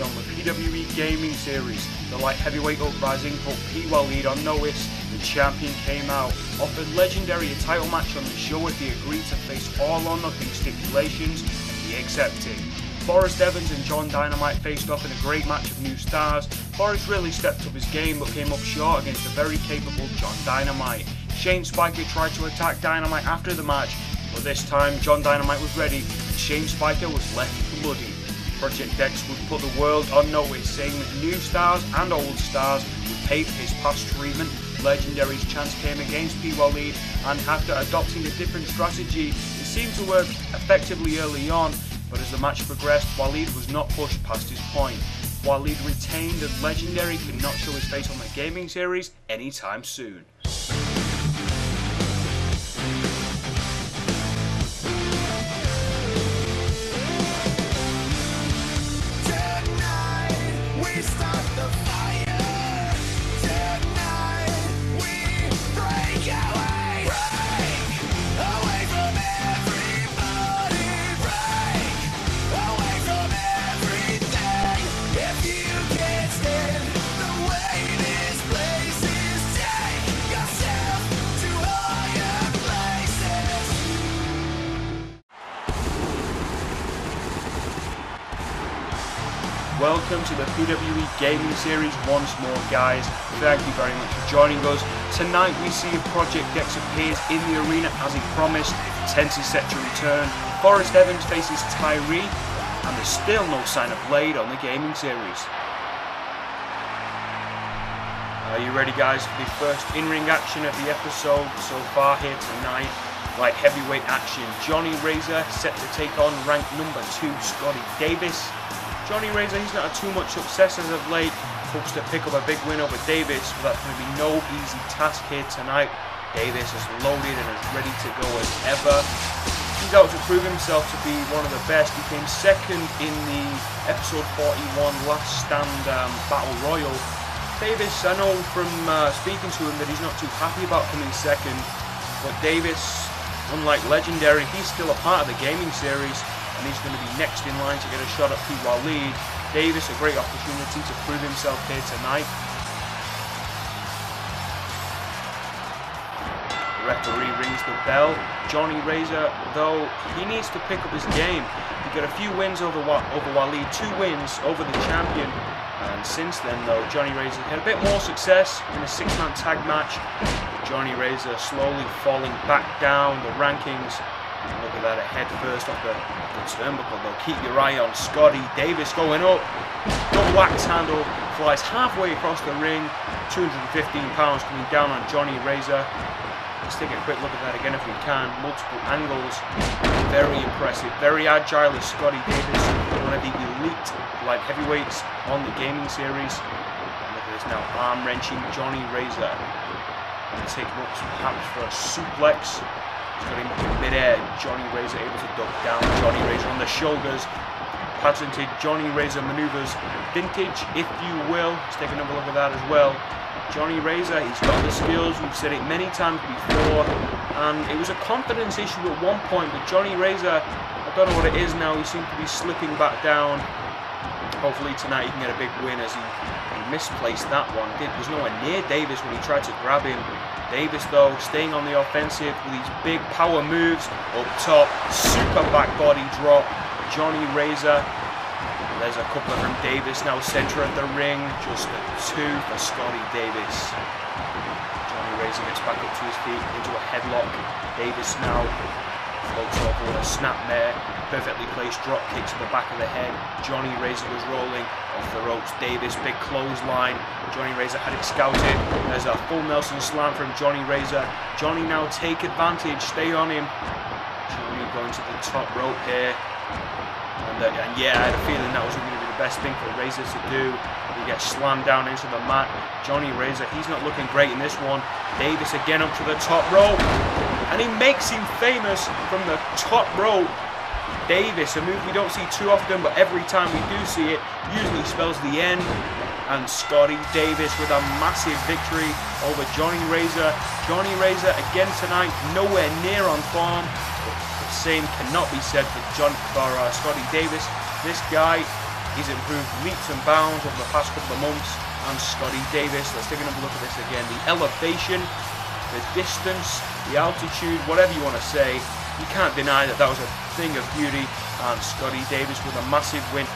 on the PWE Gaming Series. The light heavyweight uprising put PWE on notice. The champion came out, offered Legendary a title match on the show if he agreed to face all or nothing stipulations, and he accepted. Forrest Evans and John Dynamite faced off in a great match of new stars. Forrest really stepped up his game but came up short against the very capable John Dynamite. Shane Spiker tried to attack Dynamite after the match, but this time John Dynamite was ready and Shane Spiker was left bloody. Project X would put the world on notice, saying that new stars and old stars would pay for his past treatment. Legendary's chance came against PWE, and after adopting a different strategy, it seemed to work effectively early on, but as the match progressed, Waleed was not pushed past his point. Waleed retained that Legendary could not show his face on the gaming series anytime soon. Welcome to the PWE Gaming Series once more, guys. Thank you very much for joining us. Tonight we see Project X appears in the arena as he promised. Tense is set to return. Forrest Evans faces Tyree, and there's still no sign of Blade on the gaming series. Are you ready, guys, for the first in-ring action of the episode so far here tonight? Light heavyweight action. Johnny Razor set to take on ranked number 2 Scotty Davis. Johnny Razor, he's not had too much success as of late, hopes to pick up a big win over Davis, but that's going to be no easy task here tonight. Davis is loaded and is ready to go as ever. He's out to prove himself to be one of the best. He came second in the episode 41 Last Stand Battle Royal. Davis, I know from speaking to him that he's not too happy about coming second, but Davis, unlike Legendary, he's still a part of the gaming series, and he's going to be next in line to get a shot at Waleed. Davis, a great opportunity to prove himself here tonight. The referee rings the bell. Johnny Razor, though, he needs to pick up his game. He got a few wins over Waleed, 2 wins over the champion, and since then, though, Johnny Razor had a bit more success in a 6-man tag match. Johnny Razor slowly falling back down the rankings. Look at that, a head first off the turnbuckle though. Keep your eye on Scotty Davis going up. Double axe handle, flies halfway across the ring. 215 pounds coming down on Johnny Razor. Let's take a quick look at that again if we can. Multiple angles. Very impressive, very agile is Scotty Davis. One of the elite light heavyweights on the gaming series. And look at this now, arm wrenching Johnny Razor. And take him up perhaps for a suplex. Got him in mid-air. Johnny Razor able to duck down. Johnny Razor on the shoulders. Patented Johnny Razor maneuvers. Vintage, if you will. Let's take another look at that as well. Johnny Razor, he's got the skills. We've said it many times before. And it was a confidence issue at one point. But Johnny Razor, I don't know what it is now. He seems to be slipping back down. Hopefully tonight he can get a big win, as he misplaced that one. Was nowhere near Davis when he tried to grab him. Davis, though, staying on the offensive with these big power moves up top. Super back body drop. Johnny Razor. There's a couple from Davis now, center of the ring. Just a 2 for Scotty Davis. Johnny Razor gets back up to his feet into a headlock. Davis now floats over with a snapmare. Perfectly placed drop kick to the back of the head. Johnny Razor was rolling off the ropes. Davis, big clothesline. Johnny Razor had it scouted. There's a full Nelson slam from Johnny Razor. Johnny now take advantage. Stay on him. Johnny going to the top rope here. And yeah, I had a feeling that was going to be the best thing for Razor to do. He gets slammed down into the mat. Johnny Razor, he's not looking great in this one. Davis again up to the top rope. And he makes him famous from the top rope. Davis, a move we don't see too often, but every time we do see it, usually spells the end. And Scotty Davis with a massive victory over Johnny Razor. Johnny Razor again tonight, nowhere near on form. But the same cannot be said for Scotty Davis. This guy, He's improved leaps and bounds over the past couple of months. And Scotty Davis, let's take another look at this again. The elevation, the distance, the altitude, whatever you want to say, you can't deny that that was a thing of beauty. And Scotty Davis with a massive win.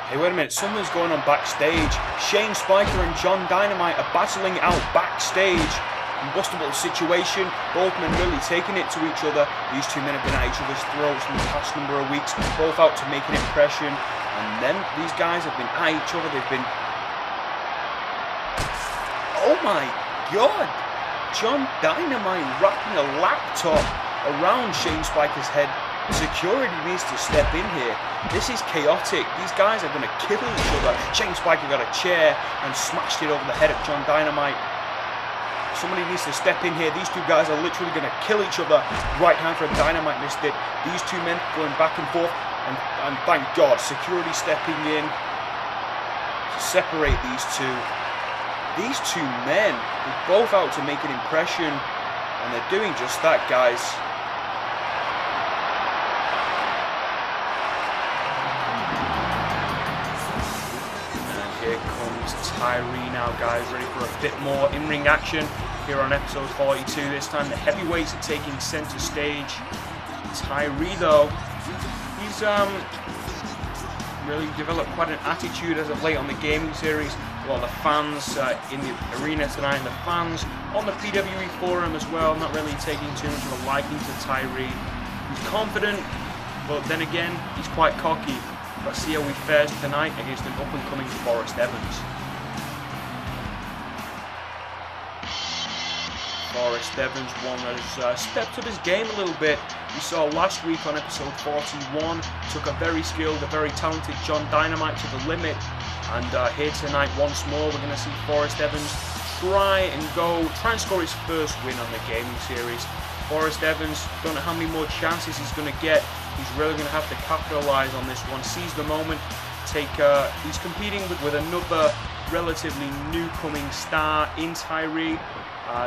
Hey, wait a minute, something's going on backstage. Shane Spiker and John Dynamite are battling out backstage. Combustible situation, both men really taking it to each other. These two men have been at each other's throats in the past number of weeks, both out to make an impression. And then these guys have been at each other, they've been... Oh my God! John Dynamite wrapping a laptop around Shane Spiker's head. Security needs to step in here. This is chaotic. These guys are going to kill each other. Shane Spiker got a chair and smashed it over the head of John Dynamite. Somebody needs to step in here. These two guys are literally going to kill each other. Right hand for Dynamite missed it. These two men going back and forth. And thank God, security stepping in to separate these two. These two men are both out to make an impression. And they're doing just that, guys. Tyree now, guys, ready for a bit more in-ring action here on episode 42. This time the heavyweights are taking center stage. Tyree, though, he's really developed quite an attitude as of late on the gaming series. A lot of the fans in the arena tonight, and the fans on the PWE forum as well, not really taking too much of a liking to Tyree. He's confident, but then again, he's quite cocky. Let's see how he fares tonight against an up-and-coming Forrest Evans. Forrest Evans, one that has stepped up his game a little bit. We saw last week on episode 41, took a very skilled, a very talented John Dynamite to the limit. And here tonight, once more, we're going to see Forrest Evans try and score his first win on the gaming series. Forrest Evans, don't know how many more chances he's going to get. He's really going to have to capitalize on this one, seize the moment. He's competing with another relatively newcoming star in Tyree.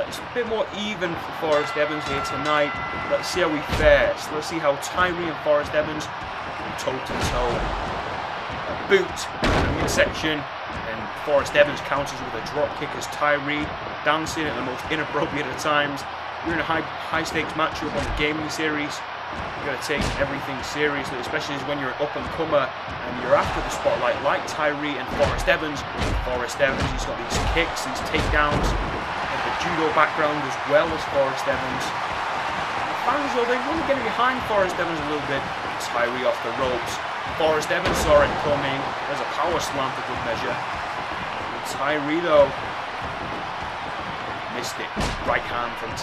It's a bit more even for Forrest Evans here tonight. Let's see how he fares. Let's see how Tyree and Forrest Evans toe-to-toe. A boot in the midsection, and Forrest Evans counters with a drop kick as Tyree dancing at the most inappropriate of times. We're in a high-stakes matchup on the gaming series. You've got to take everything seriously, especially when you're an up-and-comer and you're after the spotlight like Tyree and Forrest Evans. Forrest Evans, he's got these kicks, these takedowns, and the judo background as well as Forrest Evans. The fans, though, they're really getting behind Forrest Evans a little bit. Tyree off the ropes. Forrest Evans saw it coming. There's a power slam for good measure. And Tyree, though, missed it. Right hand from